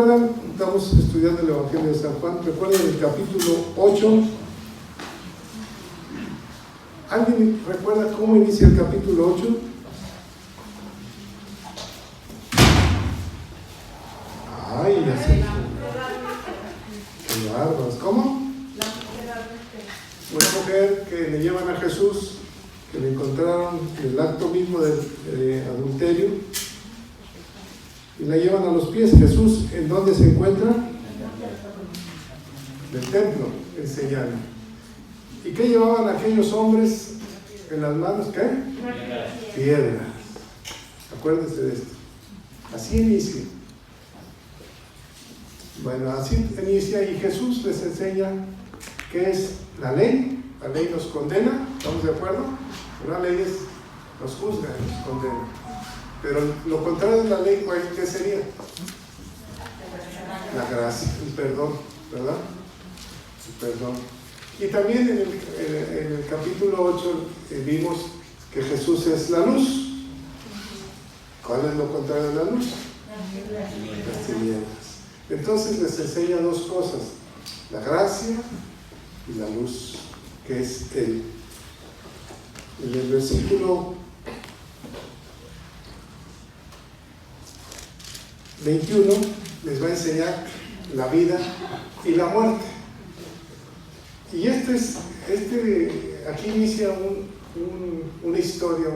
Estamos estudiando el Evangelio de San Juan. Recuerden el capítulo 8. ¿Alguien recuerda cómo inicia el capítulo 8? Ay, ya sé. Qué bárbaros. ¿Cómo? Una mujer que le llevan a Jesús, que le encontraron en el acto mismo de adulterio, y la llevan a los pies. Jesús, ¿en dónde se encuentra? Del templo, enseñando. ¿Y qué llevaban aquellos hombres en las manos? ¿Qué? Piedras. Acuérdense de esto. Así inicia. Bueno, así inicia, y Jesús les enseña qué es la ley. La ley nos condena, ¿estamos de acuerdo? La ley nos juzga, nos condena. Pero lo contrario de la ley, ¿qué sería? La gracia, el perdón, ¿verdad? El perdón. Y también en el capítulo 8 vimos que Jesús es la luz. ¿Cuál es lo contrario de la luz? Las tinieblas. Entonces les enseña dos cosas: la gracia y la luz, que es Él. En el versículo 21 les va a enseñar la vida y la muerte. Y aquí inicia una historia,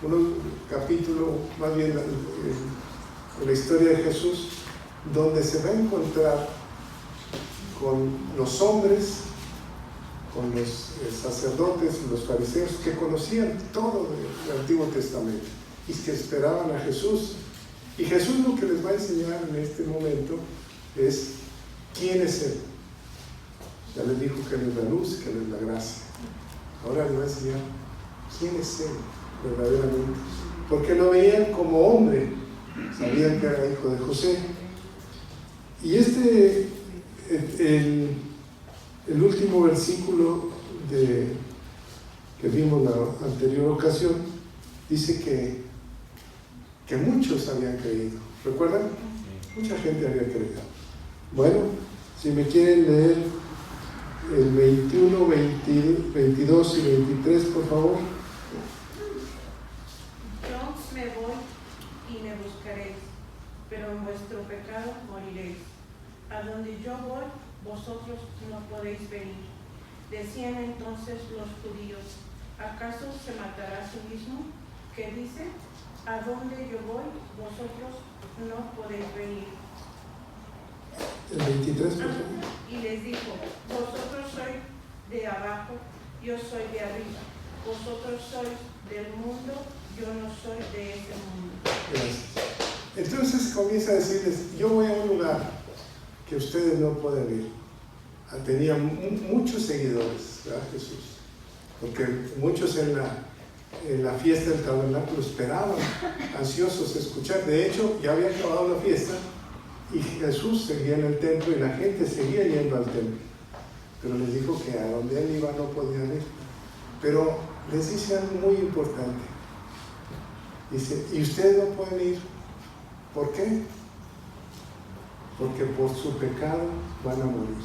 un capítulo, más bien la historia de Jesús, donde se va a encontrar con los hombres, con los sacerdotes y los fariseos que conocían todo del Antiguo Testamento y que esperaban a Jesús. Y Jesús lo que les va a enseñar en este momento es quién es Él. Ya les dijo que Él es la luz, que Él es la gracia. Ahora les va a enseñar quién es Él verdaderamente. Porque lo veían como hombre, sabían que era hijo de José. Y el último versículo que vimos la anterior ocasión, dice que muchos habían creído. ¿Recuerdan? Mucha gente había creído. Bueno, si me quieren leer el 21, 22 y 23, por favor. Yo me voy y me buscaréis, pero en vuestro pecado moriréis. A donde yo voy, vosotros no podéis venir. Decían entonces los judíos: ¿acaso se matará a sí mismo? ¿Qué dice? A donde yo voy, vosotros no podéis venir. El 23, por favor. Y les dijo: vosotros sois de abajo, yo soy de arriba. Vosotros sois del mundo, yo no soy de ese mundo. Gracias. Entonces comienza a decirles: yo voy a un lugar que ustedes no pueden ir. Tenía muchos seguidores, ¿verdad, Jesús? Porque muchos en la fiesta del tabernáculo esperaban, ansiosos de escuchar. De hecho, ya había acabado la fiesta y Jesús seguía en el templo y la gente seguía yendo al templo. Pero les dijo que a donde Él iba no podían ir. Pero les dice algo muy importante. Dice: y ustedes no pueden ir. ¿Por qué? Porque por su pecado van a morir.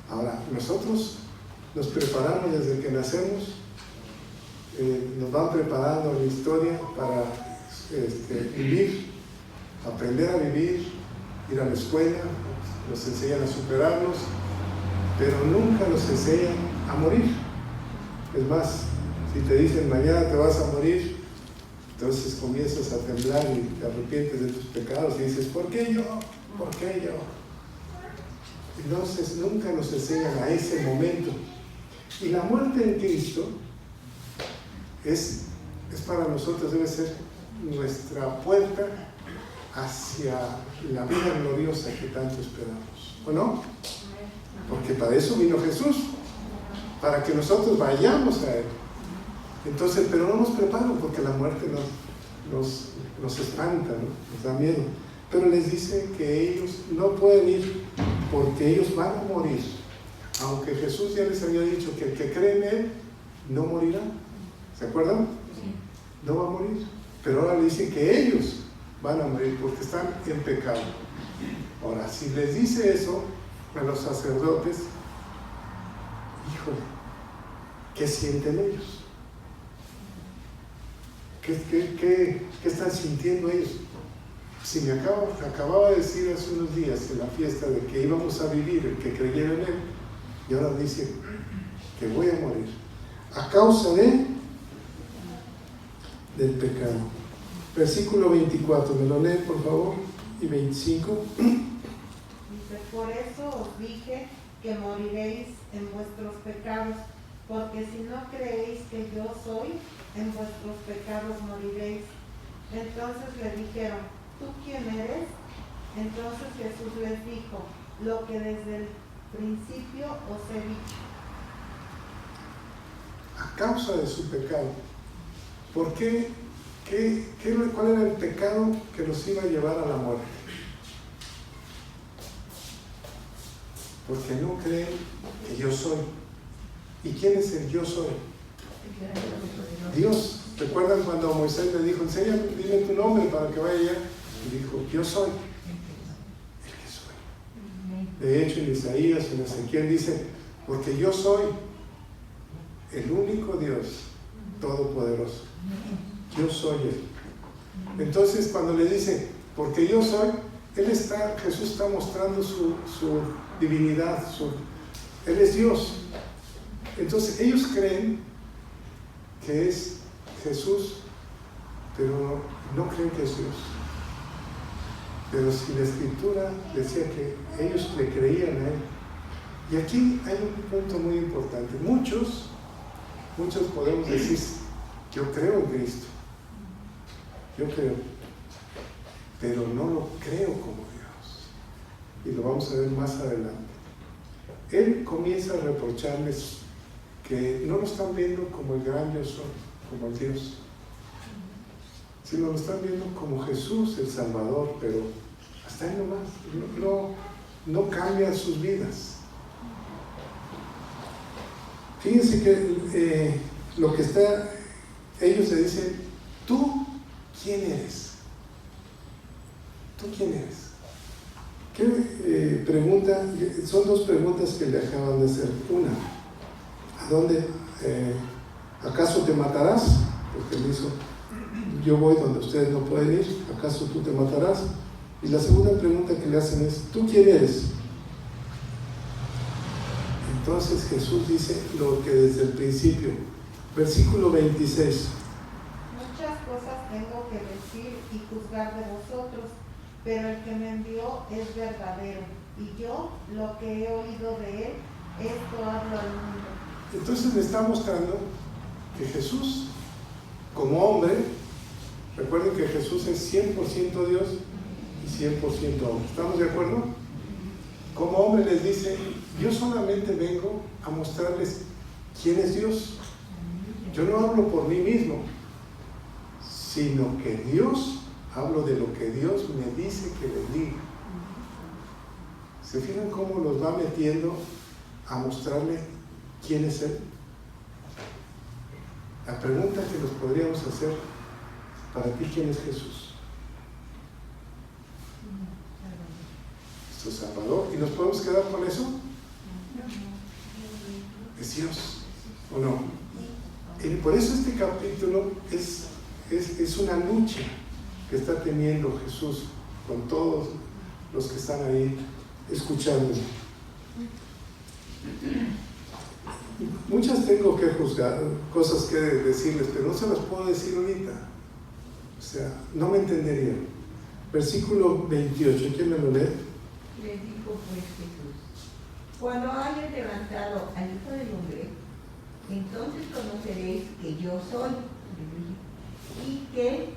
Ahora, nosotros nos preparamos desde que nacemos. Nos van preparando en la historia para vivir, aprender a vivir, ir a la escuela, nos enseñan a superarnos, pero nunca nos enseñan a morir. Es más, si te dicen mañana te vas a morir, entonces comienzas a temblar y te arrepientes de tus pecados y dices: ¿por qué yo? ¿Por qué yo? Entonces nunca nos enseñan a ese momento. Y la muerte en Cristo es para nosotros, debe ser nuestra puerta hacia la vida gloriosa que tanto esperamos, ¿o no? Porque para eso vino Jesús, para que nosotros vayamos a Él. Entonces, pero no nos preparan, porque la muerte nos espanta, ¿no? Nos da miedo. Pero les dice que ellos no pueden ir porque ellos van a morir. Aunque Jesús ya les había dicho que el que cree en Él no morirá. ¿Se acuerdan? No va a morir. Pero ahora le dicen que ellos van a morir porque están en pecado. Ahora, si les dice eso a los sacerdotes, híjole, ¿qué sienten ellos? ¿Qué están sintiendo ellos? Si me acababa de decir hace unos días en la fiesta de que íbamos a vivir, el que creyera en él, y ahora dice que voy a morir a causa del pecado. Versículo 24, ¿me lo leen por favor? Y 25. Dice, por eso os dije que moriréis en vuestros pecados, porque si no creéis que yo soy, en vuestros pecados moriréis. Entonces le dijeron, ¿tú quién eres? Entonces Jesús les dijo, lo que desde el principio os he dicho. A causa de su pecado. ¿Por qué? ¿Cuál era el pecado que los iba a llevar a la muerte? Porque no creen que yo soy. ¿Y quién es el yo soy? Dios. ¿Recuerdan cuando Moisés le dijo, enséñame, dime tu nombre para que vaya allá? Y dijo, yo soy el que soy. De hecho, en Isaías, en Ezequiel dice, porque yo soy el único Dios todopoderoso. Yo soy Él. Entonces, cuando le dice, porque yo soy, Jesús está mostrando su divinidad, Él es Dios. Entonces, ellos creen que es Jesús, pero no creen que es Dios. Pero si la Escritura decía que ellos le creían a Él. Y aquí hay un punto muy importante. Muchos podemos decir, yo creo en Cristo. Yo creo, pero no lo creo como Dios. Y lo vamos a ver más adelante. Él comienza a reprocharles que no lo están viendo como el gran yo soy, como el Dios, sino lo están viendo como Jesús, el Salvador, pero hasta ahí nomás, no cambian sus vidas. Fíjense que lo que está, ellos le dicen, ¿tú quién eres? ¿Tú quién eres? ¿Qué pregunta? Son dos preguntas que le acaban de hacer. Una, ¿a dónde? ¿Acaso te matarás? Porque él hizo, yo voy donde ustedes no pueden ir, ¿acaso tú te matarás? Y la segunda pregunta que le hacen es, ¿tú quién eres? Entonces Jesús dice lo que desde el principio, versículo 26. Muchas cosas tengo que decir y juzgar de vosotros, pero el que me envió es verdadero, y yo lo que he oído de él, esto hablo al mundo. Entonces le está mostrando que Jesús, como hombre, recuerden que Jesús es 100% Dios y 100% hombre. ¿Estamos de acuerdo? Como hombre les dice, yo solamente vengo a mostrarles quién es Dios. Yo no hablo por mí mismo, sino que Dios, hablo de lo que Dios me dice que les diga. ¿Se fijan cómo los va metiendo a mostrarle quién es Él? La pregunta que nos podríamos hacer, para ti, ¿quién es Jesús? Nuestro Salvador. ¿Y nos podemos quedar con eso? Es Dios, ¿o no? Y por eso este capítulo es una lucha que está teniendo Jesús con todos los que están ahí escuchando. Muchas tengo que juzgar, cosas que decirles, pero no se las puedo decir ahorita. O sea, no me entenderían. Versículo 28, ¿quién me lo lee? Le dijo pues Jesús, cuando hayas levantado al Hijo del Hombre, entonces conoceréis que yo soy, y que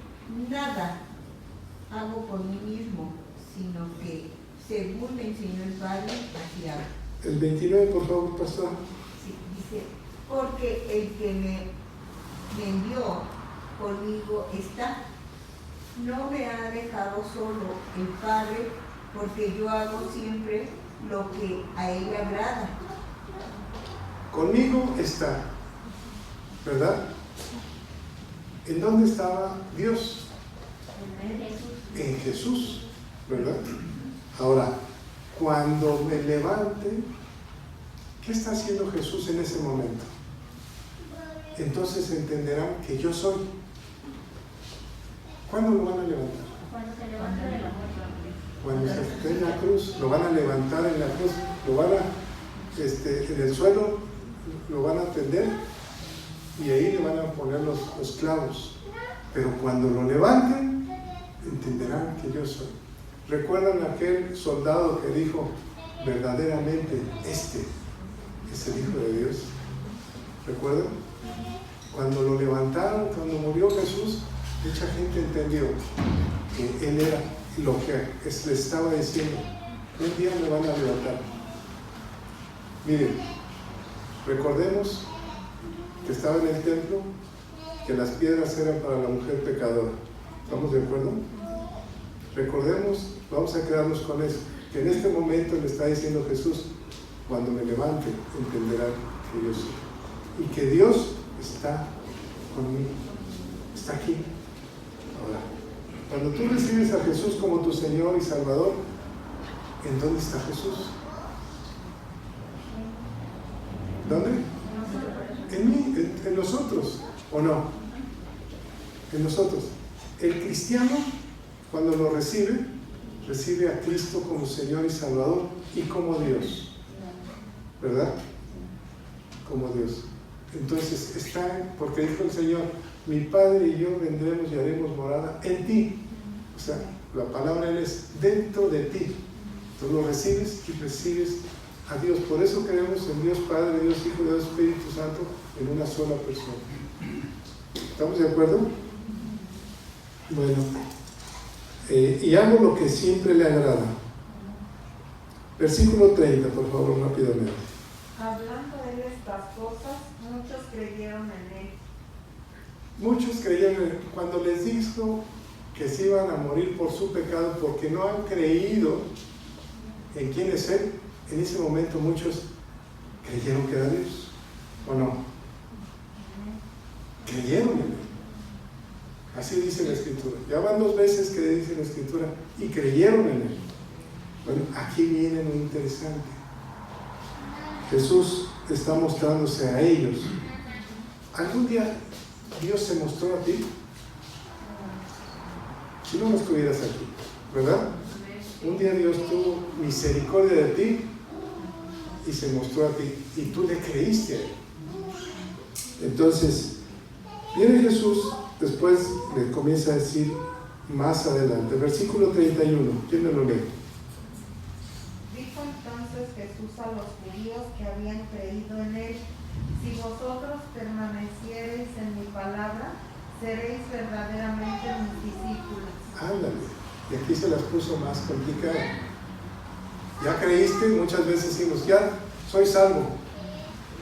nada hago por mí mismo, sino que según me enseñó el Padre, así hago. El 29, por favor, pastor. Sí, dice, porque el que me envió conmigo está, no me ha dejado solo el Padre, porque yo hago siempre lo que a él le agrada. Conmigo está, ¿verdad? ¿En dónde estaba Dios? En Jesús, ¿verdad? Ahora, cuando me levante, ¿qué está haciendo Jesús en ese momento? Entonces entenderán que yo soy. ¿Cuándo lo van a levantar? Cuando se levanta de la muerte. Cuando se esté en la cruz, lo van a levantar en la cruz, lo van a, en el suelo, lo van a tender y ahí le van a poner los clavos. Pero cuando lo levanten, entenderán que yo soy. ¿Recuerdan aquel soldado que dijo, verdaderamente, este es el Hijo de Dios? ¿Recuerdan? Cuando lo levantaron, cuando murió Jesús, mucha gente entendió que Él era lo que le estaba diciendo. Un día me van a levantar. Miren, recordemos que estaba en el templo, que las piedras eran para la mujer pecadora. ¿Estamos de acuerdo? Recordemos, vamos a quedarnos con eso, que en este momento le está diciendo Jesús, cuando me levante, entenderán que yo soy. Y que Dios está conmigo, está aquí. Ahora, cuando tú recibes a Jesús como tu Señor y Salvador, ¿en dónde está Jesús? ¿Dónde? En mí, en nosotros, ¿o no? En nosotros. El cristiano, cuando lo recibe a Cristo como Señor y Salvador y como Dios, ¿verdad? Como Dios. Entonces está, porque dijo el Señor, mi Padre y yo vendremos y haremos morada en ti. O sea, la palabra Él es dentro de ti. Tú lo recibes y recibes a Dios. Por eso creemos en Dios Padre, Dios Hijo, Dios Espíritu Santo, en una sola persona. ¿Estamos de acuerdo? Bueno, y hago lo que siempre le agrada. Versículo 30, por favor, rápidamente. Hablando él estas cosas, muchos creyeron en él. Muchos creyeron cuando les dijo que se iban a morir por su pecado porque no han creído en quién es Él. En ese momento muchos creyeron que era Dios, ¿o no? Creyeron en Él. Así dice la Escritura. Ya van 2 veces que dice la Escritura y creyeron en Él. Bueno, aquí viene lo interesante. Jesús está mostrándose a ellos. ¿Algún día Dios se mostró a ti? Si no estuvieras aquí, ¿verdad? Un día Dios tuvo misericordia de ti y se mostró a ti y tú le creíste a Él. Entonces, viene Jesús, después le comienza a decir más adelante, versículo 31, ¿quién me lo lee? Dijo entonces Jesús a los judíos que habían creído en él, si vosotros permaneciereis en mi palabra, seréis verdaderamente mis discípulos. Ándale, y aquí se las puso más complicadas. Ya creíste, muchas veces decimos, ya soy salvo.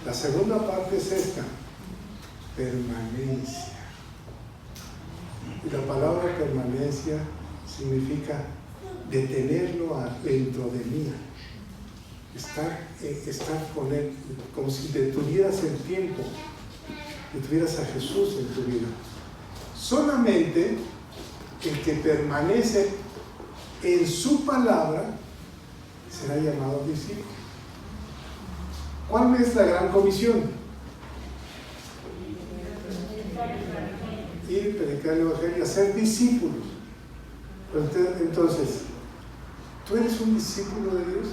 La segunda parte es esta, permanencia. Y la palabra permanencia significa detenerlo dentro de mí. Estar con Él, como si detuvieras el tiempo, detuvieras a Jesús en tu vida. Solamente el que permanece en su palabra será llamado discípulo. ¿Cuál es la gran comisión? Ir, predicar el Evangelio y hacer discípulos. Entonces, ¿tú eres un discípulo de Dios?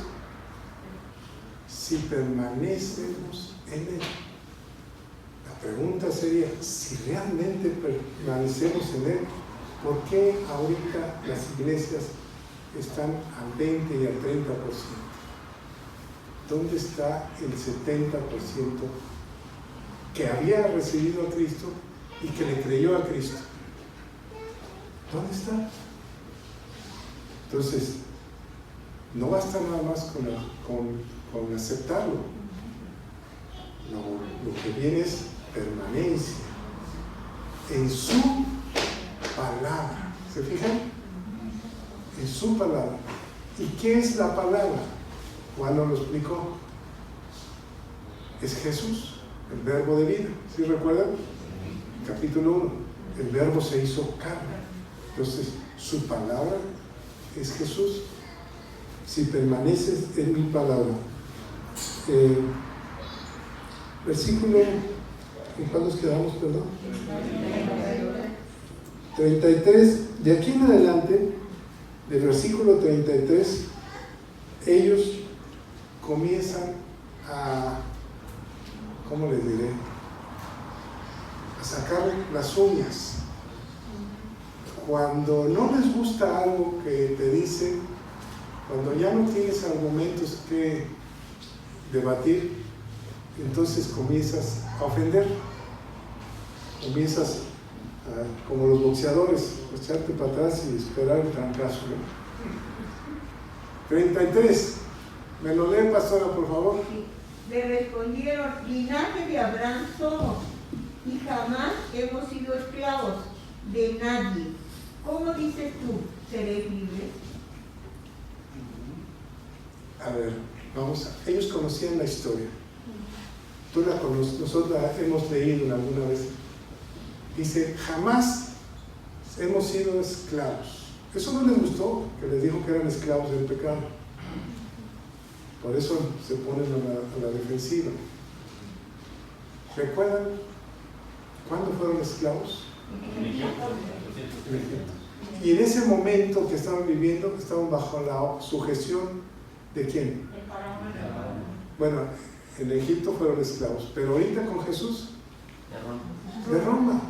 Si permanecemos en Él. La pregunta sería, si realmente permanecemos en Él, ¿por qué ahorita las iglesias están al 20 y al 30%? ¿Dónde está el 70% que había recibido a Cristo y que le creyó a Cristo? ¿Dónde está? Entonces, no basta nada más con aceptarlo. Lo que viene es permanencia en su palabra. ¿Se fijan? En su palabra. ¿Y qué es la palabra? Juan nos lo explicó. Es Jesús, el verbo de vida. ¿Sí recuerdan? Capítulo 1. El verbo se hizo carne Entonces, su palabra es Jesús. Si permaneces en mi palabra. Versículo, ¿en cuál nos quedamos, perdón? 33, de aquí en adelante, del versículo 33, ellos comienzan a, ¿cómo les diré? A sacar las uñas. Cuando no les gusta algo que te dicen, cuando ya no tienes argumentos que debatir, entonces comienzas a ofender, comienzas como los boxeadores, echarte para atrás y esperar el trancazo, ¿no? 33, ¿me lo lee, pastora, por favor? Sí. Le respondieron: linaje de Abraham somos, y jamás hemos sido esclavos de nadie. ¿Cómo dices tú, seré libre? A ver, ellos conocían la historia. Tú la conoces, nosotros la hemos leído alguna vez. Dice, jamás hemos sido esclavos. Eso no les gustó, que les dijo que eran esclavos del pecado. Por eso se ponen a la defensiva. ¿Recuerdan cuándo fueron esclavos? En Egipto. Y en ese momento que estaban viviendo, estaban bajo la sujeción ¿de quién? Bueno, en Egipto fueron esclavos, pero ahorita con Jesús, de Roma.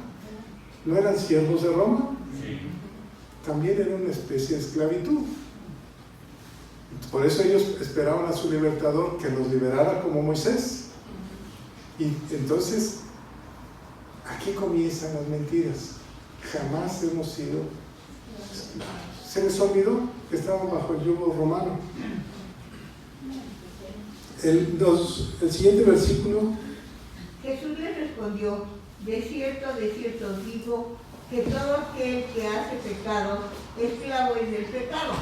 ¿No eran siervos de Roma? Sí. También era una especie de esclavitud. Por eso ellos esperaban a su libertador que los liberara como Moisés. Y entonces, aquí comienzan las mentiras. Jamás hemos sido esclavos. Se les olvidó que estaban bajo el yugo romano. El siguiente versículo. Jesús les respondió: de cierto digo, que todo aquel que hace pecado, esclavo es del pecado.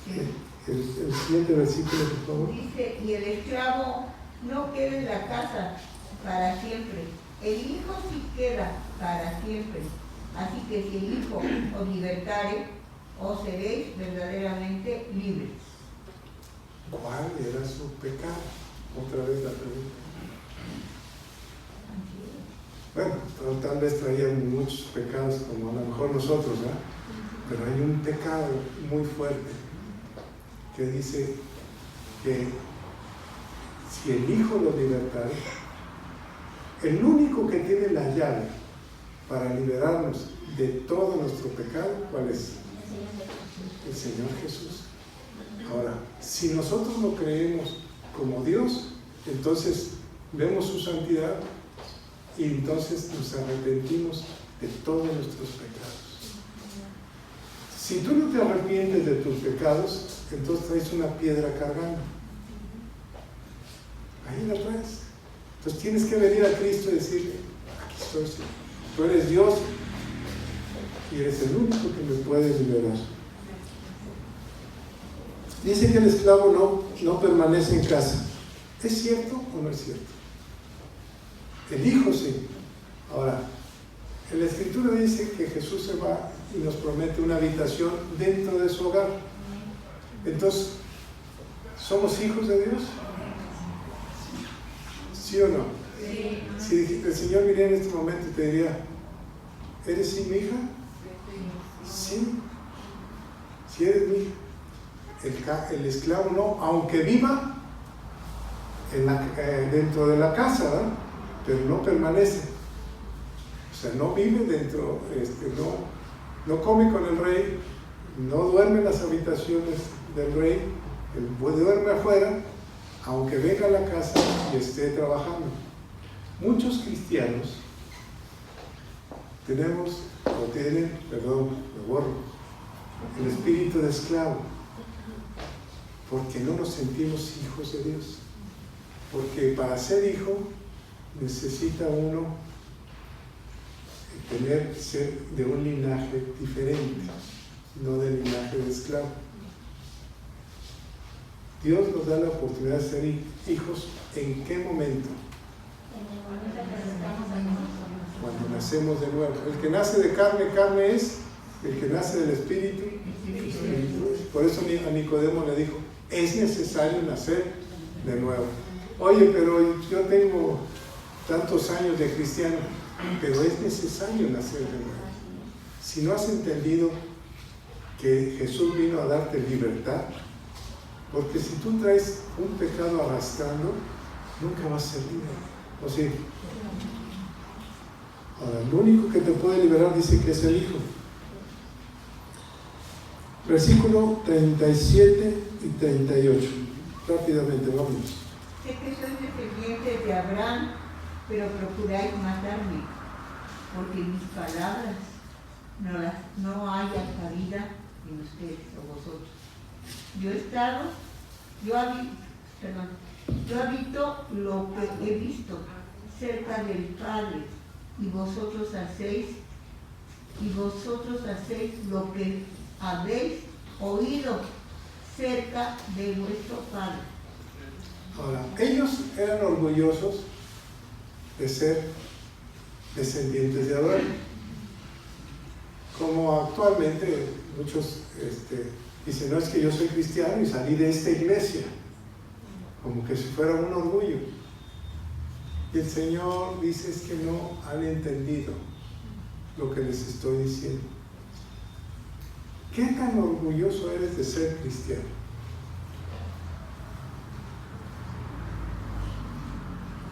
¿Sí? El siguiente versículo, por favor. Dice: y el esclavo no queda en la casa para siempre, el hijo sí queda para siempre. Así que si el hijo os libertare, os seréis verdaderamente libres. ¿Cuál era su pecado? Otra vez la pregunta. Bueno, tal vez traían muchos pecados como a lo mejor nosotros, ¿verdad? Pero hay un pecado muy fuerte que dice que si el Hijo lo libertare, el único que tiene la llave para liberarnos de todo nuestro pecado, ¿cuál es? El Señor Jesús. Ahora, si nosotros lo creemos como Dios, entonces vemos su santidad y entonces nos arrepentimos de todos nuestros pecados. Si tú no te arrepientes de tus pecados, entonces traes una piedra cargando. Ahí la traes. Entonces tienes que venir a Cristo y decirle: aquí estoy, Señor. Tú eres Dios y eres el único que me puede liberar. Dice que el esclavo no permanece en casa. ¿Es cierto o no es cierto? El hijo sí. Ahora, en la Escritura dice que Jesús se va y nos promete una habitación dentro de su hogar. Entonces, ¿somos hijos de Dios? ¿Sí o no? Sí. Si el Señor viniera en este momento y te diría: ¿eres sí mi hija? Sí. Si eres mi hija. El esclavo no, aunque viva dentro de la casa, ¿verdad? Pero no permanece. O sea, no vive dentro, no come con el rey, no duerme en las habitaciones del rey, él duerme afuera, aunque venga a la casa y esté trabajando. Muchos cristianos tienen, el espíritu de esclavo, porque no nos sentimos hijos de Dios. Porque para ser hijo necesita uno ser de un linaje diferente, no del linaje de esclavo. Dios nos da la oportunidad de ser hijos. ¿En qué momento? En el momento que aceptamos a Jesús. Cuando nacemos de nuevo. El que nace de carne, carne es. El que nace del Espíritu, Espíritu es. Por eso a Nicodemo le dijo, es necesario nacer de nuevo. Oye, pero yo tengo tantos años de cristiano, pero es necesario nacer de nuevo. Si no has entendido que Jesús vino a darte libertad, porque si tú traes un pecado arrastrando, nunca vas a ser libre. ¿O sí? Ahora, lo único que te puede liberar dice que es el Hijo. Versículo 37 y 38. Rápidamente, vamos. Sé que sois descendientes de Abraham, pero procuráis matarme, porque mis palabras no hayan cabida en ustedes o vosotros. Yo habito lo que he visto cerca del Padre, y vosotros hacéis lo que habéis oído cerca de vuestro Padre. Ahora, ellos eran orgullosos de ser descendientes de Abraham. Como actualmente muchos dicen, no, es que yo soy cristiano y salí de esta iglesia. Como que si fuera un orgullo. Y el Señor dice, es que no han entendido lo que les estoy diciendo. ¿Qué tan orgulloso eres de ser cristiano?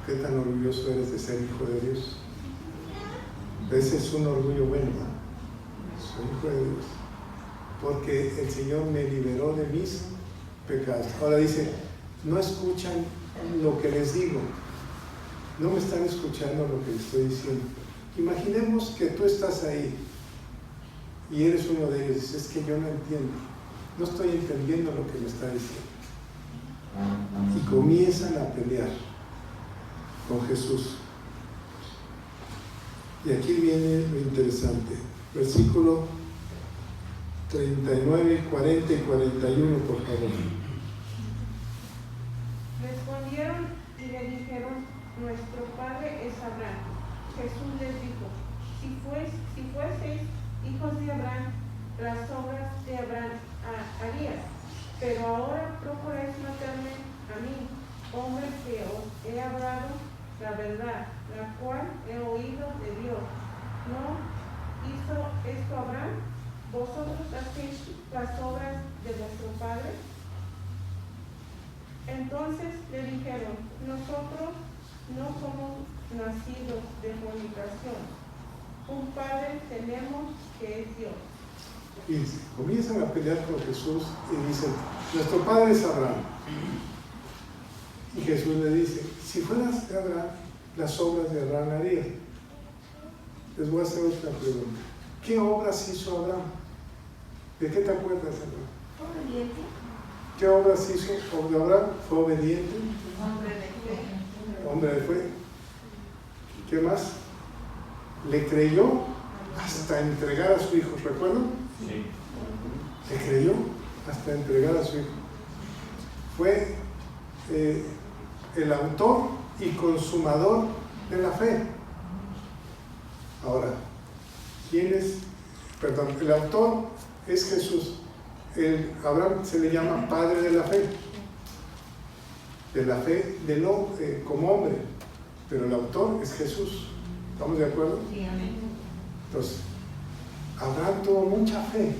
¿Qué tan orgulloso eres de ser hijo de Dios? Ese es un orgullo bueno, ¿no? Soy hijo de Dios, porque el Señor me liberó de mis pecados. Ahora dice, no escuchan lo que les digo, no me están escuchando lo que les estoy diciendo. Imaginemos que tú estás ahí y eres uno de ellos y dices, es que yo no entiendo, no estoy entendiendo lo que me está diciendo. Y comienzan a pelear con Jesús. Y aquí viene lo interesante. Versículo 39, 40 y 41, por favor. Respondieron y le dijeron, nuestro padre es Abraham. Jesús les dijo, si fueseis hijos de Abraham, las obras de Abraham harías, pero ahora procuráis matarme a mí, hombre que os he hablado la verdad, la cual he oído de Dios. ¿No hizo esto Abraham? ¿Vosotros hacéis las obras de vuestro padre? Entonces le dijeron, nosotros no somos nacidos de fornicación, un padre tenemos que es Dios. Y comienzan a pelear con Jesús y dicen, nuestro padre es Abraham. Y Jesús le dice, si fueras de Abraham, las obras de Abraham harías. Les voy a hacer otra pregunta. ¿Qué obras hizo Abraham? ¿De qué te acuerdas, Abraham? Obediente. ¿Qué obras hizo Abraham? Fue obediente. Hombre de fe. Hombre de fe. ¿Qué más? Le creyó hasta entregar a su hijo, ¿recuerdan? Sí. Le creyó hasta entregar a su hijo. Fue el autor y consumador de la fe. Ahora, el autor es Jesús. Abraham se le llama padre de la fe como hombre, pero el autor es Jesús. ¿Estamos de acuerdo? Sí, amén. Entonces, Abraham tuvo mucha fe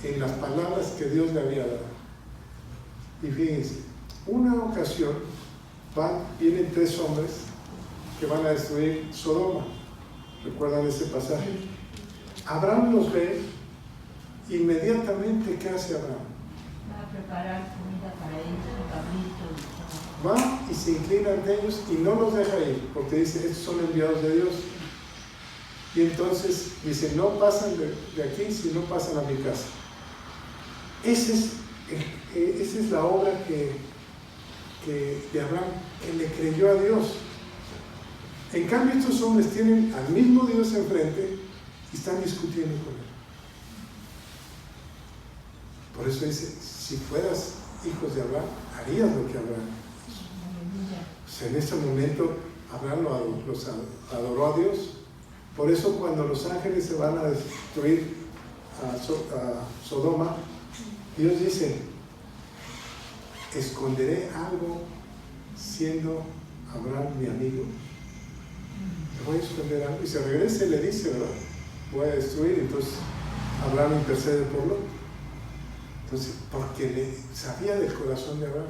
en las palabras que Dios le había dado. Y fíjense, una ocasión vienen 3 hombres que van a destruir Sodoma. ¿Recuerdan ese pasaje? Abraham los ve, inmediatamente, ¿qué hace Abraham? Va a preparar comida para ellos, un cabrito. Va y se inclina ante ellos y no los deja ir, porque dice, estos son enviados de Dios. Y entonces dice, no pasan de aquí si no pasan a mi casa. Esa es la obra de Abraham, que le creyó a Dios. En cambio, estos hombres tienen al mismo Dios enfrente y están discutiendo con él. Por eso dice, si fueras hijos de Abraham, harías lo que Abraham Pues en ese momento Abraham los adoró a Dios. Por eso cuando los ángeles se van a destruir a Sodoma, Dios dice, esconderé algo siendo Abraham mi amigo. Te voy a esconder algo. Y se regresa y le dice, ¿verdad? Voy a destruir. Entonces Abraham intercede por Lot. Entonces, porque sabía del corazón de Abraham.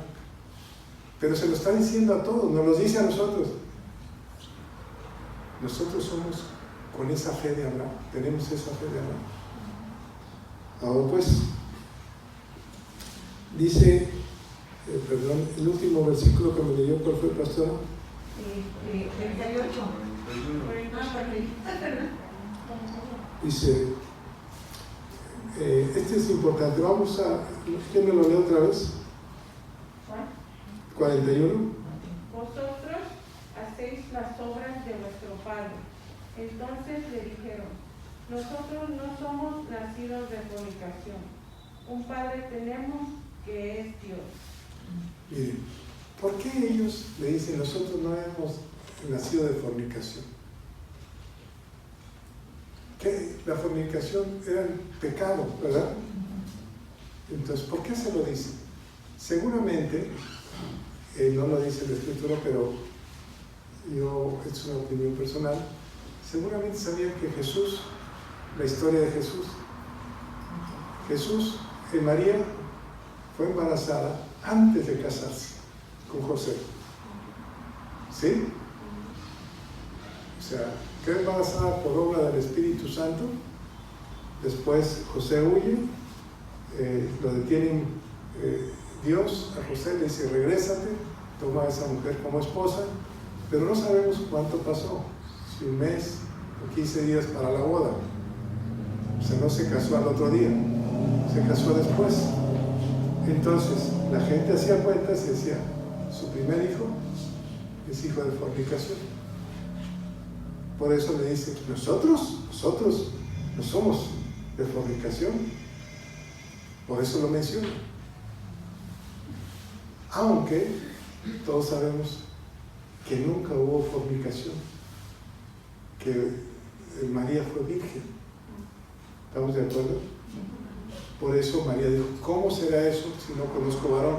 Pero se lo está diciendo a todos, nos lo dice a nosotros. Nosotros somos con esa fe de Abraham, tenemos esa fe de Abraham. Ahora pues, dice, perdón, el último versículo que me leyó, ¿cuál fue, pastora? 38. Dice, este es importante, vamos a, ¿quién me lo lee otra vez? 41. Vosotros hacéis las obras de vuestro padre. Entonces le dijeron, nosotros no somos nacidos de fornicación. Un padre tenemos que es Dios. Miren, ¿por qué ellos le dicen, nosotros no hemos nacido de fornicación? Que la fornicación era un pecado, ¿verdad? Entonces, ¿por qué se lo dicen? Seguramente, no lo dice la Escritura, pero es una opinión personal, seguramente sabían que Jesús, la historia de Jesús, María fue embarazada antes de casarse con José. ¿Sí? O sea, quedó embarazada por obra del Espíritu Santo. Después José huye, lo detienen Dios a José, le dice, regrésate, toma a esa mujer como esposa, pero no sabemos cuánto pasó, si un mes o 15 días para la boda. O sea, no se casó al otro día, se casó después. Entonces, la gente hacía cuentas y decía, su primer hijo es hijo de fornicación. Por eso le dice, nosotros no somos de fornicación. Por eso lo menciona. Aunque todos sabemos que nunca hubo fornicación, que María fue virgen. ¿Estamos de acuerdo? Por eso María dijo, ¿cómo será eso si no conozco varón?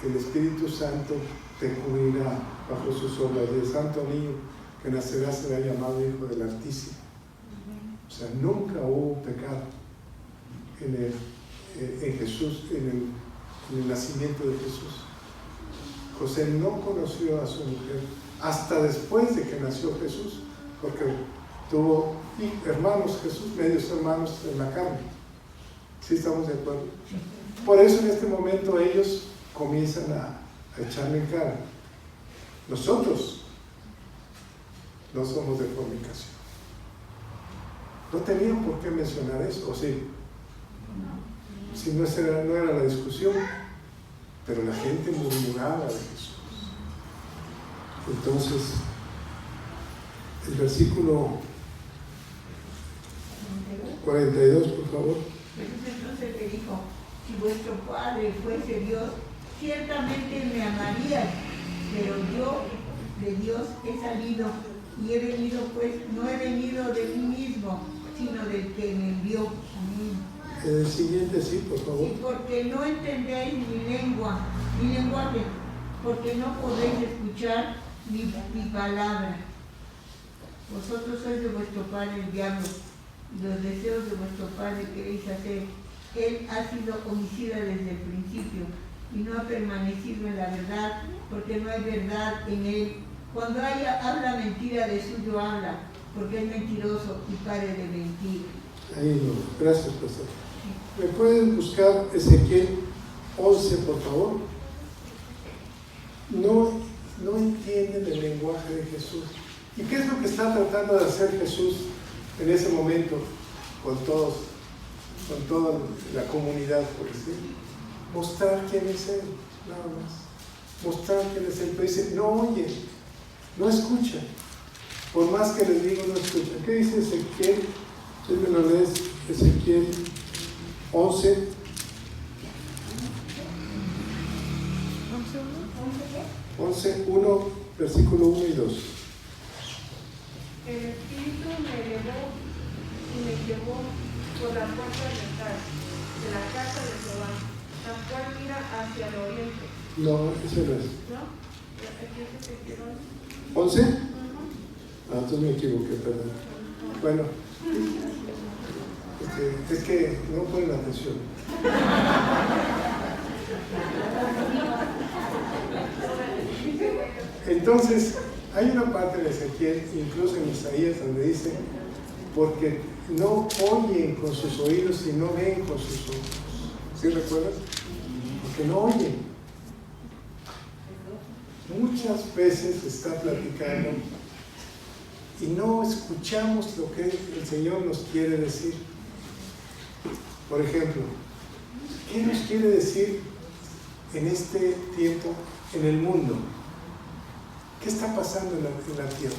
El Espíritu Santo te cubrirá bajo sus obras, y el santo niño que nacerá será llamado Hijo del Altísimo. O sea, nunca hubo pecado en Jesús, en el nacimiento de Jesús. José no conoció a su mujer hasta después de que nació Jesús, porque tuvo hermanos Jesús, medios hermanos en la carne. ¿Sí estamos de acuerdo? Por eso en este momento ellos comienzan a echarle en cara. Nosotros no somos de fornicación. No tenían por qué mencionar eso, ¿o sí? Si no era la discusión, pero la gente murmuraba de Jesús. Entonces, el versículo 42, por favor. Jesús entonces le dijo, si vuestro Padre fuese Dios, ciertamente me amaríais, pero yo de Dios he salido y he venido, pues no he venido de mí mismo, sino del que me envió a mí. El siguiente, sí, por favor. Y porque no entendéis mi lenguaje, porque no podéis escuchar mi palabra. Vosotros sois de vuestro padre el diablo, y los deseos de vuestro padre queréis hacer. Él ha sido homicida desde el principio, y no ha permanecido en la verdad, porque no hay verdad en él. Cuando habla mentira, de suyo habla, porque es mentiroso y padre de mentira. Ahí no, gracias, pastor. ¿Me pueden buscar Ezequiel 11, por favor? No entienden el lenguaje de Jesús. ¿Y qué es lo que está tratando de hacer Jesús en ese momento con toda la comunidad, por decir? Mostrar quién es Él, nada más. Mostrar quién es Él. Pero dice, no oyen, no escuchan. Por más que les digo, no escuchan. ¿Qué dice Ezequiel? ¿Quién me lo lees? Ezequiel 11. 11:1, versículo 1 y 2. El Espíritu me elevó y me llevó por la puerta de la casa de Jehová, la cual mira hacia el oriente. No, ese no es. ¿No? Aquí se quedó. ¿11? Ah, entonces me equivoqué, perdón. Bueno, es que no ponen atención. Entonces, hay una parte de Ezequiel, incluso en Isaías, donde dice, porque no oyen con sus oídos y no ven con sus ojos. ¿Sí recuerdas? Porque no oyen. Muchas veces está platicando y no escuchamos lo que el Señor nos quiere decir. Por ejemplo, ¿qué nos quiere decir en este tiempo en el mundo? ¿Qué está pasando en la tierra?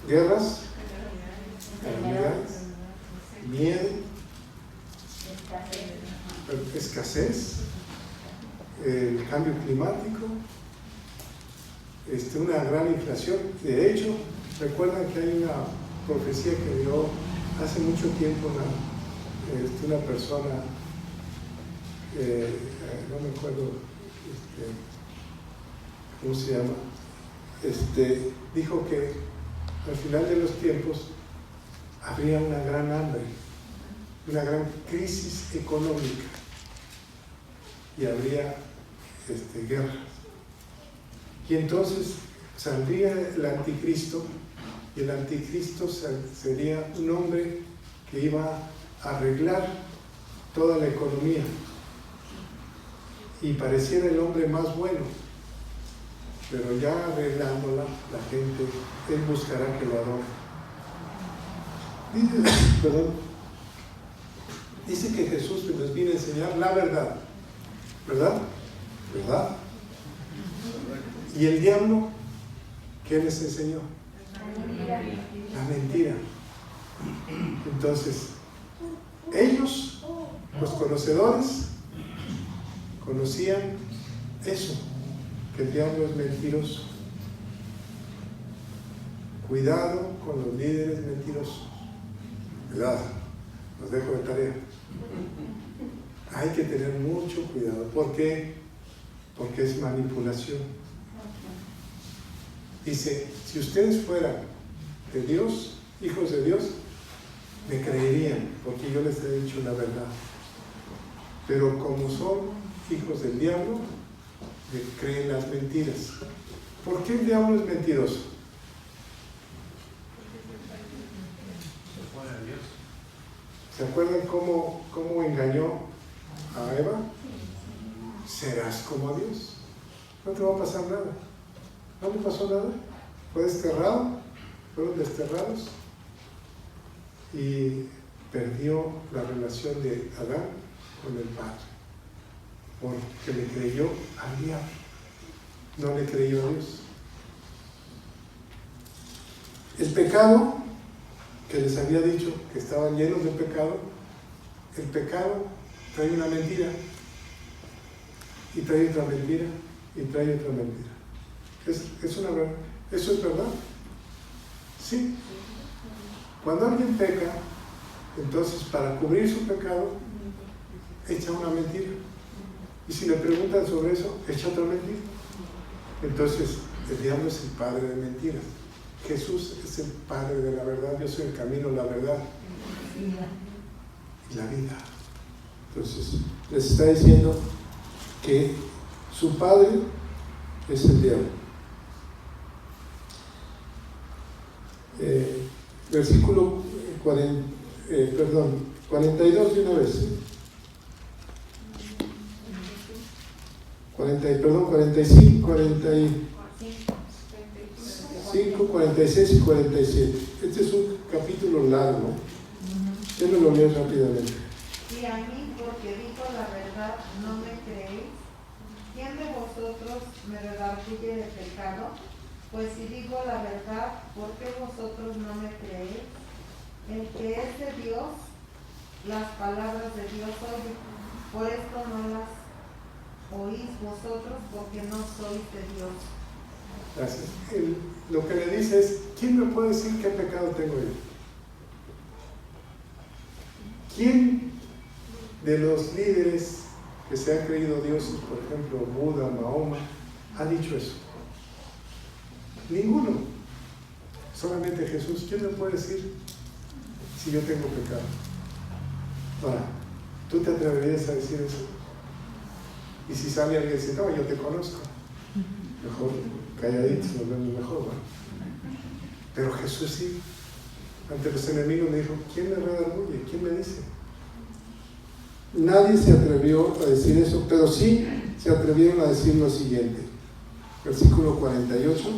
¿Guerras? ¿Calamidades? ¿Miedo? ¿Escasez? ¿El cambio climático? Una gran inflación. De hecho, recuerdan que hay una profecía que dio hace mucho tiempo una persona, no me acuerdo cómo se llama, dijo que al final de los tiempos habría una gran hambre, una gran crisis económica y habría guerras. Y entonces saldría el anticristo, y el anticristo sería un hombre que iba a arreglar toda la economía y pareciera el hombre más bueno, pero ya arreglándola, la gente, él buscará que lo adore. Dice que Jesús nos viene a enseñar la verdad, ¿verdad? ¿Verdad? ¿Y el diablo qué les enseñó? La mentira. Entonces, ellos, los conocedores, conocían eso, que el diablo es mentiroso. Cuidado con los líderes mentirosos. Cuidado, los dejo de tarea. Hay que tener mucho cuidado. ¿Por qué? Porque es manipulación. Dice, si ustedes fueran de Dios, hijos de Dios, me creerían, porque yo les he dicho la verdad. Pero como son hijos del diablo, le creen las mentiras. ¿Por qué el diablo es mentiroso? ¿Se acuerdan cómo engañó a Eva? Serás como Dios. No te va a pasar nada. No le pasó nada. Fue desterrado, fueron desterrados y perdió la relación de Adán con el Padre, porque le creyó al diablo, no le creyó a Dios. El pecado, que les había dicho que estaban llenos de pecado, el pecado trae una mentira, y trae otra mentira, y trae otra mentira. Es una verdad. ¿Eso es verdad? Sí. Cuando alguien peca, entonces para cubrir su pecado, echa una mentira. Y si le preguntan sobre eso, echa otra mentira. Entonces, el diablo es el padre de mentiras. Jesús es el padre de la verdad. Yo soy el camino, la verdad y la vida. Entonces, les está diciendo que su padre es el diablo. Versículo 42 de una vez. 45, 45, 46 y 47. Este es un capítulo largo. Yo me lo leo rápidamente. Y a mí, porque digo la verdad, no me creéis. ¿Quién de vosotros me redarguye de pecado? Pues si digo la verdad, ¿por qué vosotros no me creéis? El que es de Dios, las palabras de Dios oye, por esto no las oís vosotros porque no sois de Dios. Gracias. Lo que le dice es, ¿quién me puede decir qué pecado tengo yo? ¿Quién de los líderes que se han creído dioses, por ejemplo, Buda, Mahoma, ha dicho eso? Ninguno. Solamente Jesús. ¿Quién me puede decir si yo tengo pecado? Ahora, ¿tú te atreverías a decir eso? Y si sale alguien y dice, no, yo te conozco, mejor calladitos, nos vemos mejor, ¿no? Pero Jesús sí, ante los enemigos le dijo, ¿quién me redarguye? ¿Quién me dice? Nadie se atrevió a decir eso, pero sí se atrevieron a decir lo siguiente. Versículo 48.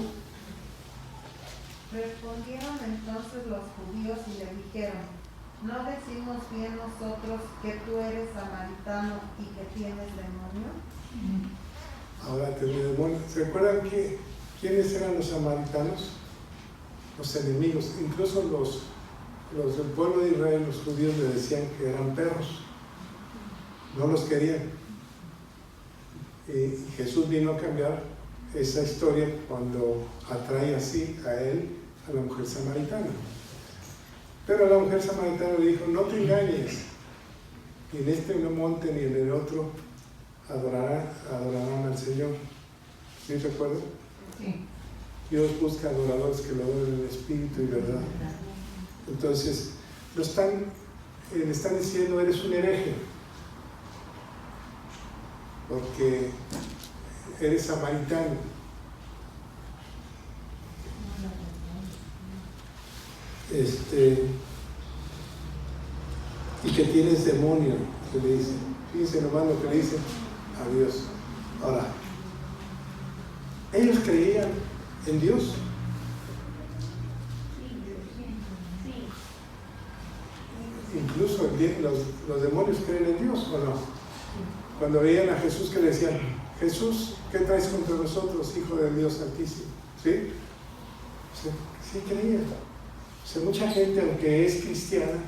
Respondieron entonces los judíos y le dijeron, ¿no decimos bien nosotros que tú eres samaritano y que tienes demonio? Ahora tenía demonio. ¿Se acuerdan quiénes eran los samaritanos? Los enemigos. Incluso los del pueblo de Israel, los judíos, le decían que eran perros. No los querían. Y Jesús vino a cambiar esa historia cuando atrae así a él, a la mujer samaritana. Pero la mujer samaritana le dijo, no te engañes, ni en este monte ni en el otro adorarán al Señor. ¿Sí recuerdan? Sí. Dios busca adoradores que lo adoren en espíritu y verdad. Entonces, le están diciendo, eres un hereje, porque eres samaritano. Y que tienes demonio, que le dice. Fíjense nomás lo que le dice a Dios. Ahora, ellos creían en Dios. Incluso los demonios creen en Dios, ¿o no? Cuando veían a Jesús, que le decían, Jesús, ¿qué traes contra nosotros, Hijo del Dios Altísimo? ¿Sí? Sí creían. O sea, mucha gente, aunque es cristiana,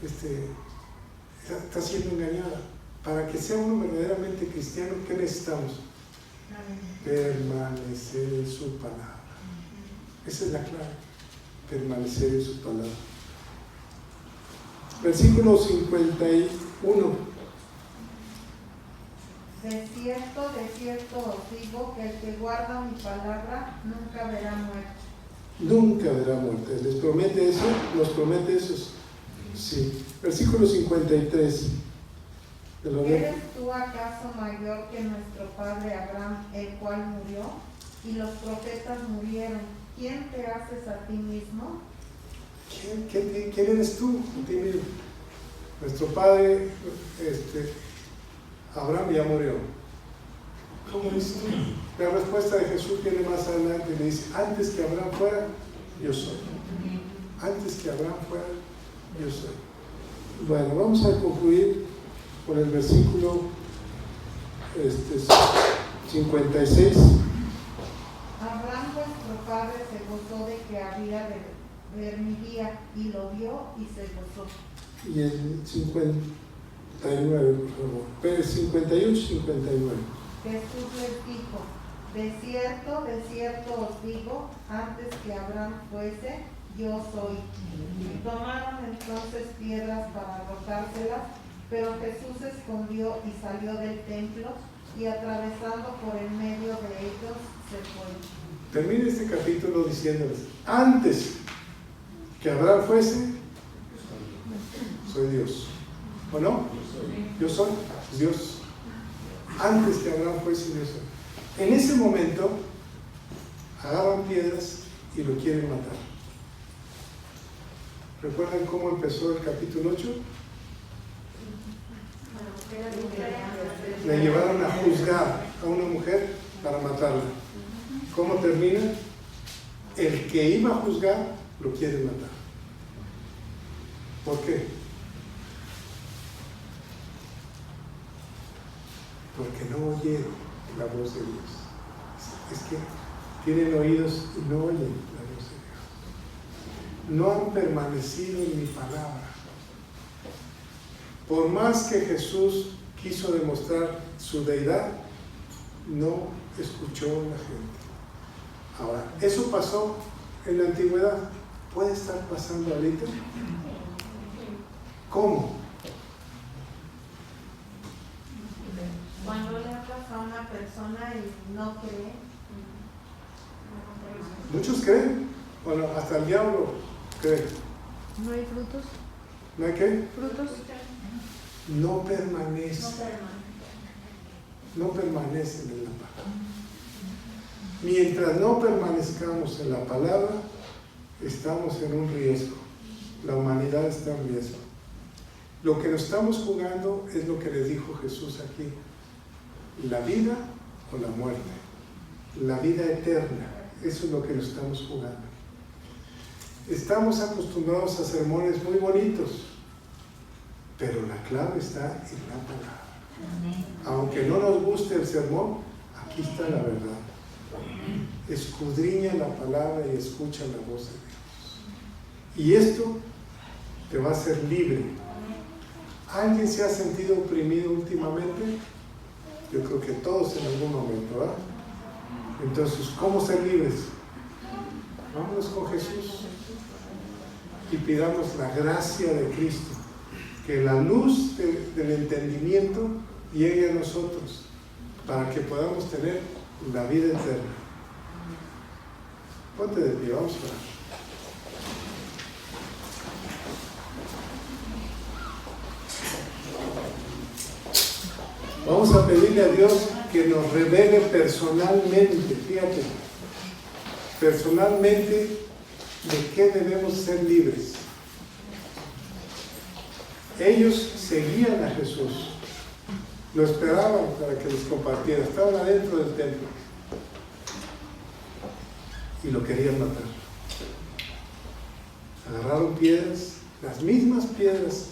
está siendo engañada. Para que sea uno verdaderamente cristiano, ¿qué necesitamos? Permanecer en su palabra. Esa es la clave. Permanecer en su palabra. Versículo 51. De cierto os digo que el que guarda mi palabra nunca verá muerte. Nunca verá muerte. ¿Les promete eso? ¿Nos promete eso? Sí. Versículo 53. ¿Eres tú acaso mayor que nuestro padre Abraham, el cual murió? Y los profetas murieron. ¿Quién te haces a ti mismo? ¿Quién eres tú? A ti mismo. Nuestro padre Abraham ya murió. ¿Cómo dices tú? La respuesta de Jesús viene más adelante y le dice, antes que Abraham fuera, yo soy. Antes que Abraham fuera, yo soy. Bueno, vamos a concluir con el versículo 56. Abraham vuestro padre se gozó de que había de ver mi día, y lo vio y se gozó. Y el 59, por favor. Pero 58, 59. Jesús les dijo, de cierto os digo, antes que Abraham fuese, yo soy. Y tomaron entonces piedras para arrojárselas, pero Jesús se escondió y salió del templo, y atravesando por el medio de ellos se fue. Termina este capítulo diciéndoles, antes que Abraham fuese, soy Dios. ¿O no? Yo soy Dios. Antes que Abraham fuese, yo soy. En ese momento, agarran piedras y lo quieren matar. ¿Recuerdan cómo empezó el capítulo 8? Le llevaron a juzgar a una mujer para matarla. ¿Cómo termina? El que iba a juzgar lo quiere matar. ¿Por qué? Porque no oyeron la voz de Dios. Es que tienen oídos y no oyen la voz de Dios. No han permanecido en mi palabra. Por más que Jesús quiso demostrar su deidad, no escuchó a la gente. Ahora, eso pasó en la antigüedad. ¿Puede estar pasando ahorita? ¿Cómo? Cuando le hablas a una persona y no cree. Muchos creen. Bueno, hasta el diablo cree. ¿No hay frutos? ¿No hay qué? ¿Frutos? No permanece. No permanecen en la palabra. Mientras no permanezcamos en la palabra, estamos en un riesgo. La humanidad está en riesgo. Lo que nos estamos jugando es lo que les dijo Jesús aquí: la vida o la muerte, la vida eterna. Eso es lo que nos estamos jugando. Estamos acostumbrados a sermones muy bonitos, pero la clave está en la palabra. Aunque no nos guste el sermón, aquí está la verdad. Escudriña la palabra y escucha la voz de Dios. Y esto te va a hacer libre. ¿Alguien se ha sentido oprimido últimamente? Yo creo que todos en algún momento, ¿verdad? Entonces, ¿cómo ser libres? Vámonos con Jesús y pidamos la gracia de Cristo, que la luz del entendimiento llegue a nosotros para que podamos tener la vida eterna. Ponte de pie, vamos a orar. Vamos a pedirle a Dios que nos revele personalmente, fíjate, personalmente, de qué debemos ser libres. Ellos seguían a Jesús, lo esperaban para que les compartiera, estaban adentro del templo y lo querían matar. Agarraron piedras, las mismas piedras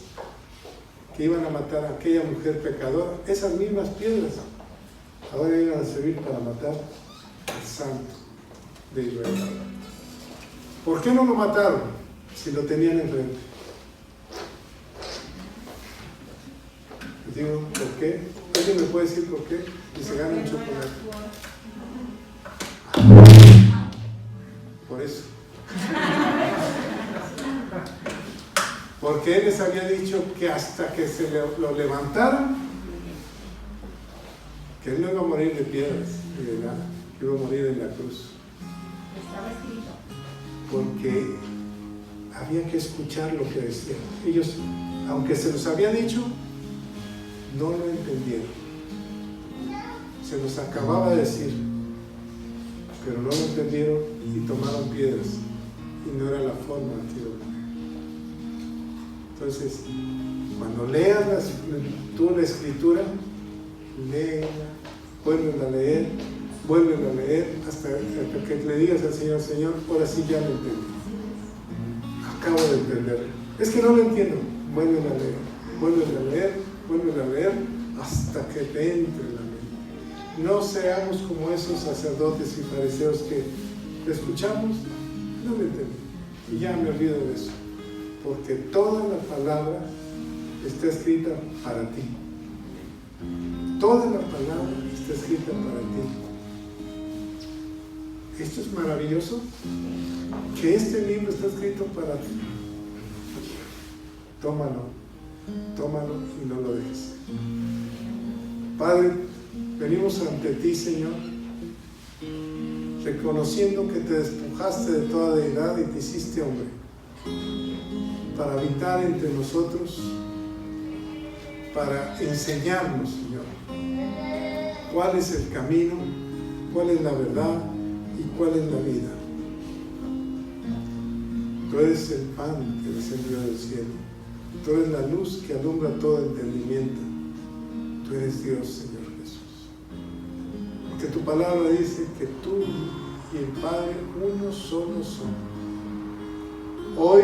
que iban a matar a aquella mujer pecadora, esas mismas piedras ahora iban a servir para matar al santo de Israel. ¿Por qué no lo mataron si lo tenían enfrente? Les digo, ¿por qué? ¿Alguien me puede decir por qué? Y se gana un chocolate. Por eso. Porque Él les había dicho que hasta que se lo levantaran, que Él no iba a morir de piedras ni de nada, que iba a morir en la cruz. Estaba escrito. Porque había que escuchar lo que decían. Ellos, aunque se los había dicho, no lo entendieron. Se los acababa de decir, pero no lo entendieron y tomaron piedras. Y no era la forma de lo. Entonces, cuando leas tú la escritura, léela, vuélvela a leer, hasta que le digas al Señor: Señor, ahora sí ya lo entendí. Acabo de entenderlo. Es que no lo entiendo. Vuélvela a leer, hasta que te entre la mente. No seamos como esos sacerdotes y fariseos que escuchamos, no lo entendí, y ya me olvido de eso. Porque toda la palabra está escrita para ti. Toda la palabra está escrita para ti. Esto es maravilloso, que este libro está escrito para ti. Tómalo y no lo dejes. Padre, venimos ante ti, Señor, reconociendo que te despojaste de toda deidad y te hiciste hombre para habitar entre nosotros, para enseñarnos, Señor, cuál es el camino, cuál es la verdad y cuál es la vida. Tú eres el pan que descendió del cielo. Tú eres la luz que alumbra todo entendimiento. Tú eres Dios, Señor Jesús. Porque tu palabra dice que tú y el Padre uno solo son. Hoy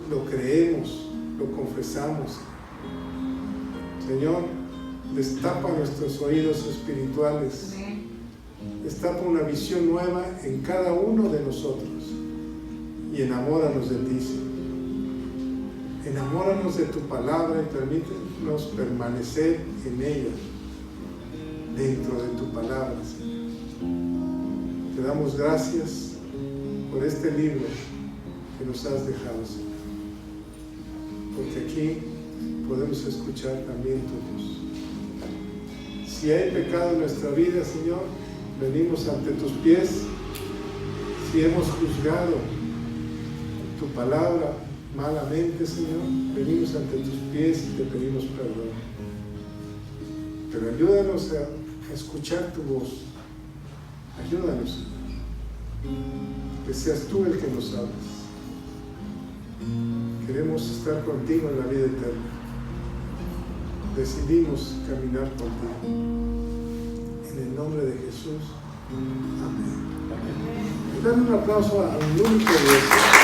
lo creemos, lo confesamos. Señor, destapa nuestros oídos espirituales. Destapa una visión nueva en cada uno de nosotros y enamóranos de ti, Señor. Enamóranos de tu palabra y permítenos permanecer en ella, dentro de tu palabra, Señor. Te damos gracias por este libro que nos has dejado, Señor, porque aquí podemos escuchar también tu voz. Si hay pecado en nuestra vida, Señor, venimos ante tus pies. Si hemos juzgado tu palabra malamente, Señor, venimos ante tus pies y te pedimos perdón. Pero ayúdanos a escuchar tu voz. Ayúdanos, Señor, que seas tú el que nos hables. Queremos estar contigo en la vida eterna. Decidimos caminar contigo. En el nombre de Jesús. Amén. Dan un aplauso al único Dios.